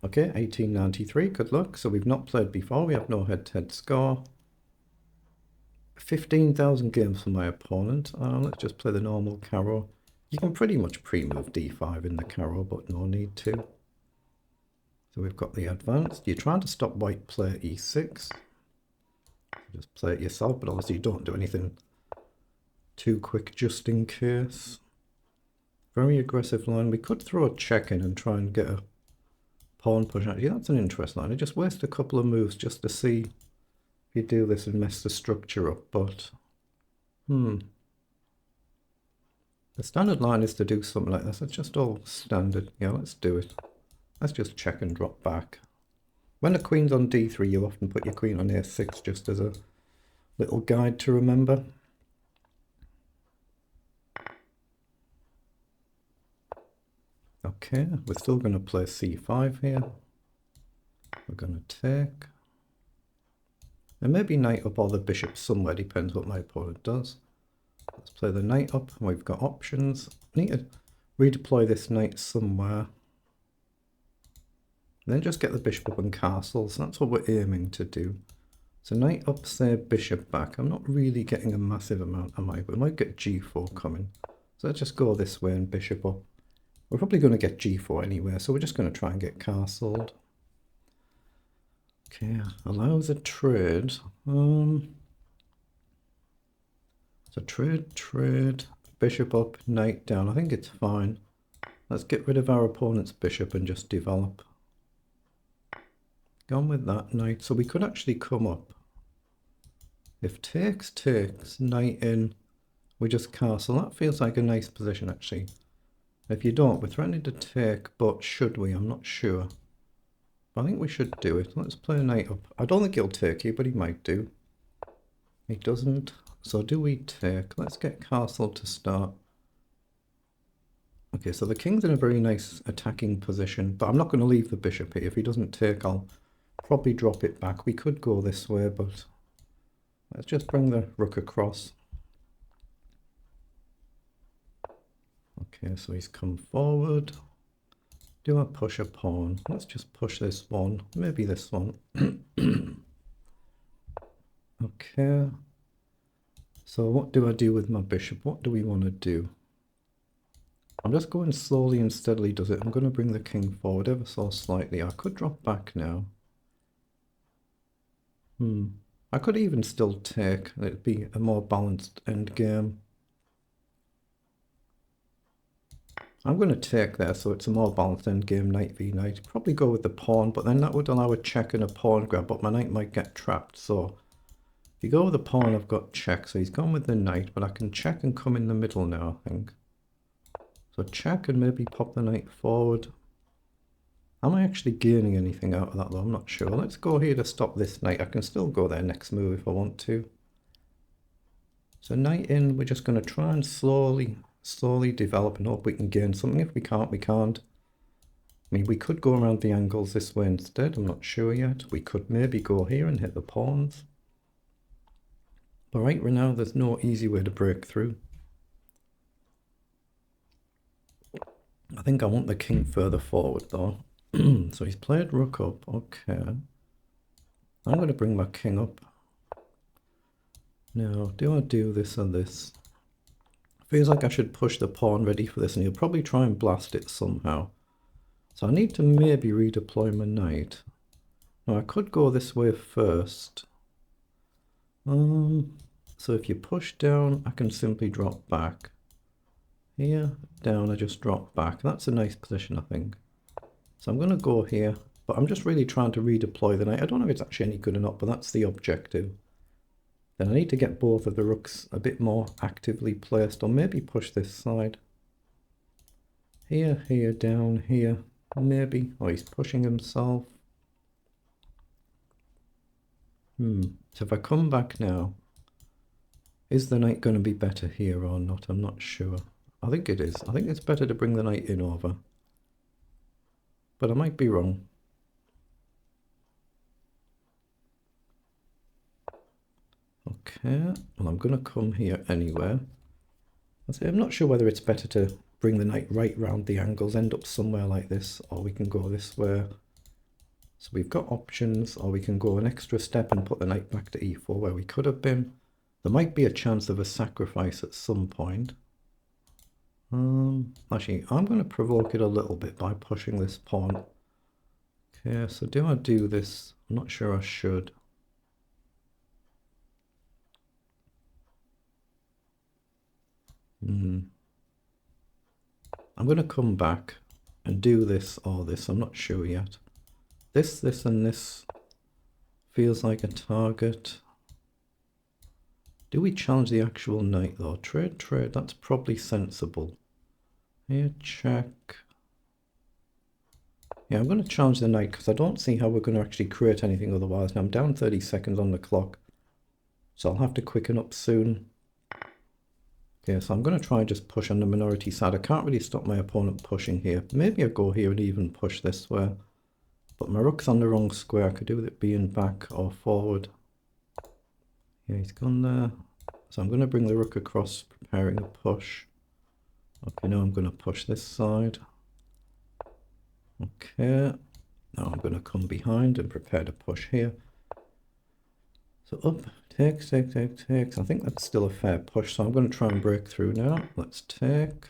Okay, 1893, good luck. So we've not played before, we have no head-to-head score. 15,000 games for my opponent. Let's just play the normal carro. You can pretty much pre-move d5 in the carro, but no need to. So we've got the advanced. You're trying to stop white play e6. Just play it yourself, but obviously you don't do anything too quick just in case. Very aggressive line. We could throw a check in and try and get a pawn push. Actually, that's an interesting line. I just waste a couple of moves just to see if you do this and mess the structure up, but the standard line is to do something like this. It's just all standard. Yeah, let's do it. Let's just check and drop back. When the queen's on d3, you often put your queen on a6 just as a little guide to remember. Okay, we're still going to play c5 here. We're going to take. And maybe knight up or the bishop somewhere, depends what my opponent does. Let's play the knight up. We've got options. I need to redeploy this knight somewhere. And then just get the bishop up and castles. That's what we're aiming to do. So knight up, say bishop back. I'm not really getting a massive amount, am I? We might get g4 coming. So let's just go this way and bishop up. We're probably going to get g4 anyway, so we're just going to try and get castled. Okay, allows a trade. So trade, bishop up, knight down. I think it's fine. Let's get rid of our opponent's bishop and just develop. Gone with that knight. So we could actually come up. If takes, knight in, we just castle. That feels like a nice position actually. If you don't, we're threatening to take, but should we? I'm not sure. But I think we should do it. Let's play a knight up. I don't think he'll take you, but he might do. He doesn't. So do we take? Let's get castle to start. Okay, so the king's in a very nice attacking position, but I'm not going to leave the bishop here. If he doesn't take, I'll probably drop it back. We could go this way, but let's just bring the rook across. Okay, so he's come forward. Do I push a pawn? Let's just push this one. Maybe this one. Okay. So what do I do with my bishop? What do we want to do? I'm just going slowly and steadily does it. I'm going to bring the king forward ever so slightly. I could drop back now. I could even still take. It'd be a more balanced endgame. I'm going to take there, so it's a more balanced endgame, knight v knight. Probably go with the pawn, but then that would allow a check and a pawn grab, but my knight might get trapped. So if you go with the pawn, I've got check. So he's gone with the knight, but I can check and come in the middle now, I think. So check and maybe pop the knight forward. Am I actually gaining anything out of that though? I'm not sure. Let's go here to stop this knight. I can still go there next move if I want to. So knight in, we're just going to try and slowly develop and hope we can gain something. If we can't, we can't. I mean, we could go around the angles this way instead. I'm not sure yet. We could maybe go here and hit the pawns. But right now, there's no easy way to break through. I think I want the king further forward though. So he's played rook up. Okay. I'm going to bring my king up. Now, do I do this or this? Feels like I should push the pawn ready for this, and he'll probably try and blast it somehow. So I need to maybe redeploy my knight. Now I could go this way first. So if you push down, I can simply drop back. Here, down, I just drop back. That's a nice position, I think. So I'm going to go here, but I'm just really trying to redeploy the knight. I don't know if it's actually any good or not, but that's the objective. Then I need to get both of the rooks a bit more actively placed, or maybe push this side. Here, here, down, here, maybe. Oh, he's pushing himself. So if I come back now, is the knight going to be better here or not? I'm not sure. I think it is. I think it's better to bring the knight in over. But I might be wrong. Okay, well I'm going to come here anyway. I'm not sure whether it's better to bring the knight right round the angles, end up somewhere like this, or we can go this way. So we've got options, or we can go an extra step and put the knight back to e4 where we could have been. There might be a chance of a sacrifice at some point. Actually, I'm going to provoke it a little bit by pushing this pawn. Okay, so do I do this? I'm not sure I should. I'm going to come back and do this or this. I'm not sure yet. This, and this feels like a target. Do we challenge the actual knight though? Trade, that's probably sensible. Here, check. Yeah, I'm going to challenge the knight because I don't see how we're going to actually create anything otherwise. Now I'm down 30 seconds on the clock, so I'll have to quicken up soon. Okay, so I'm going to try and just push on the minority side. I can't really stop my opponent pushing here. Maybe I'll go here and even push this way. But my rook's on the wrong square. I could do with it being back or forward. Yeah, he's gone there. So I'm going to bring the rook across, preparing a push. Okay, now I'm going to push this side. Okay, now I'm going to come behind and prepare to push here. So up, takes. I think that's still a fair push, so I'm going to try and break through now. Let's take.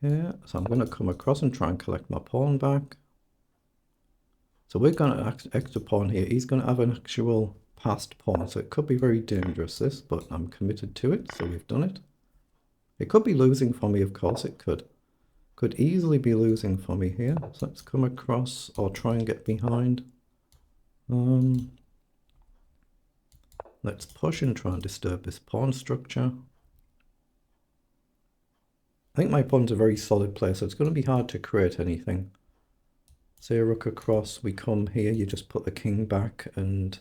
Okay, so I'm going to come across and try and collect my pawn back. So we're going to extra pawn here. He's going to have an actual passed pawn, so it could be very dangerous this, but I'm committed to it, so we've done it. It could be losing for me, of course it could. Could easily be losing for me here. So let's come across or try and get behind. Let's push and try and disturb this pawn structure. I think my pawn's a very solid player, so it's going to be hard to create anything. Say a rook across, we come here, you just put the king back, and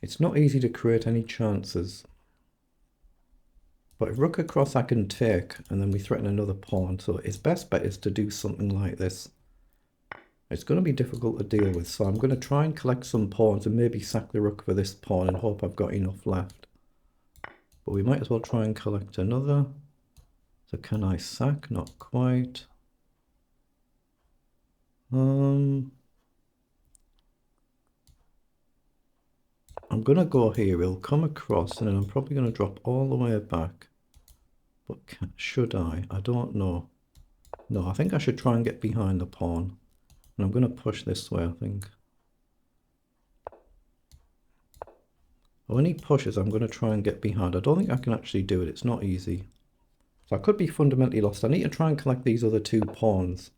it's not easy to create any chances. But if rook across I can take, and then we threaten another pawn, so his best bet is to do something like this. It's going to be difficult to deal with, so I'm going to try and collect some pawns and maybe sack the rook for this pawn and hope I've got enough left. But we might as well try and collect another. So can I sack? Not quite. I'm going to go here, he'll come across, and then I'm probably going to drop all the way back. But should I? I don't know. No, I think I should try and get behind the pawn. And I'm going to push this way, I think. When he pushes, I'm going to try and get behind. I don't think I can actually do it. It's not easy. So I could be fundamentally lost. I need to try and collect these other two pawns.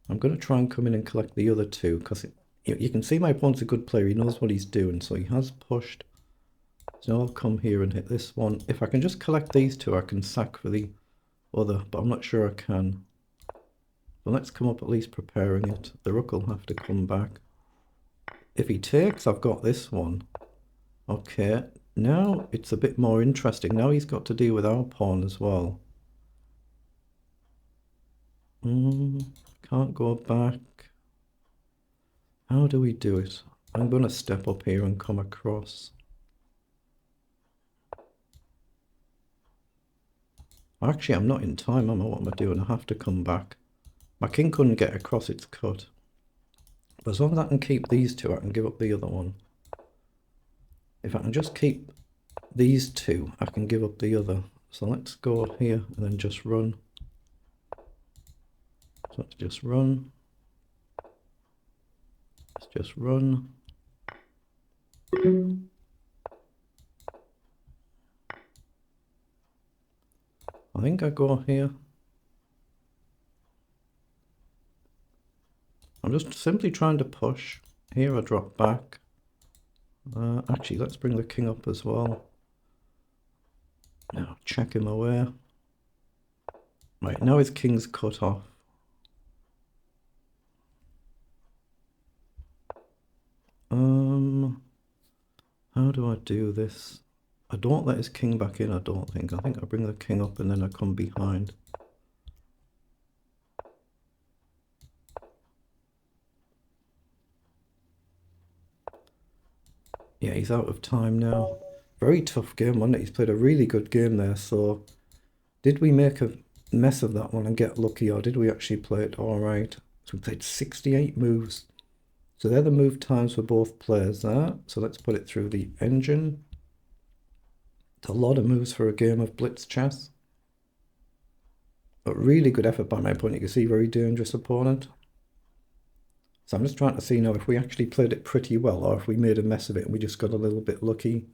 I'm going to try and come in and collect the other two, because you can see my opponent's a good player. He knows what he's doing, so he has pushed. So I'll come here and hit this one. If I can just collect these two, I can sack for the other, but I'm not sure I can. So let's come up at least preparing it. The rook will have to come back. If he takes, I've got this one. Okay, now it's a bit more interesting. Now he's got to deal with our pawn as well. Can't go back. How do we do it? I'm going to step up here and come across. Actually, I'm not in time, am I? What am I doing? I have to come back. My king couldn't get across, it's cut. But as long as I can keep these two, I can give up the other one. If I can just keep these two, I can give up the other. So let's go here and then just run. So let's just run. Let's just run. I think I go here. I'm just simply trying to push. Here I drop back. Actually, let's bring the king up as well. Now check him away. Right, now his king's cut off. How do I do this? I don't let his king back in, I don't think. I think I bring the king up and then I come behind. Yeah, he's out of time now. Very tough game, wasn't it? He's played a really good game there. So, did we make a mess of that one and get lucky, or did we actually play it all right? So we played 68 moves. So they're the move times for both players there. So let's put it through the engine. It's a lot of moves for a game of blitz chess. But really good effort by my opponent. You can see, very dangerous opponent. So I'm just trying to see now if we actually played it pretty well, or if we made a mess of it and we just got a little bit lucky.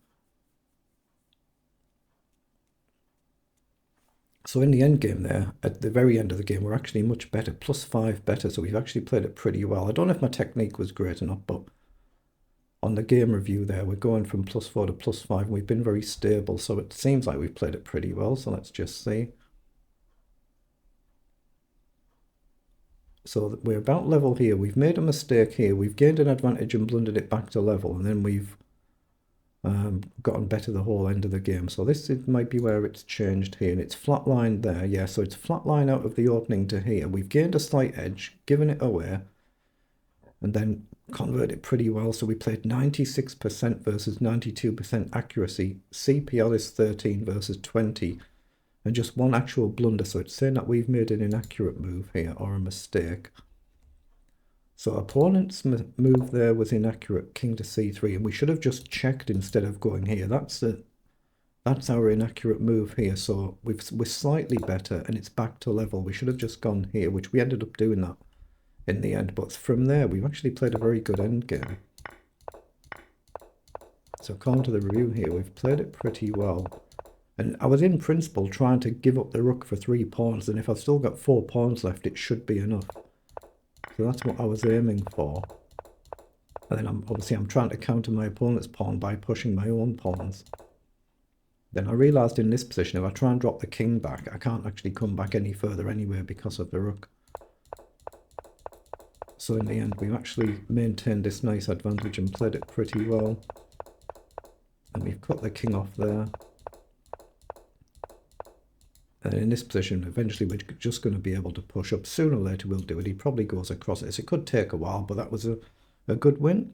So in the end game there, at the very end of the game, we're actually much better, +5 better. So we've actually played it pretty well. I don't know if my technique was great enough, but on the game review there, we're going from +4 to +5, and we've been very stable. So it seems like we've played it pretty well. So let's just see. So we're about level here. We've made a mistake here. We've gained an advantage and blundered it back to level, and then we've gotten better the whole end of the game. So this might be where it's changed here, and it's flatlined there. Yeah, so it's flatlined out of the opening to here. We've gained a slight edge, given it away, and then converted it pretty well. So we played 96% versus 92% accuracy. CPL is 13 versus 20. And just one actual blunder, so it's saying that we've made an inaccurate move here, or a mistake. So opponent's move there was inaccurate, king to c3, and we should have just checked instead of going here. That's our inaccurate move here, so we're slightly better, and it's back to level. We should have just gone here, which we ended up doing that in the end, but from there, we've actually played a very good endgame. So according to the review here, we've played it pretty well. And I was in principle trying to give up the rook for 3 pawns, and if I've still got 4 pawns left, it should be enough. So that's what I was aiming for. And then I'm trying to counter my opponent's pawn by pushing my own pawns. Then I realised in this position, if I try and drop the king back, I can't actually come back any further anyway because of the rook. So in the end, we've actually maintained this nice advantage and played it pretty well. And we've cut the king off there. And in this position, eventually we're just going to be able to push up. Sooner or later we'll do it. He probably goes across it. So it could take a while, but that was a good win.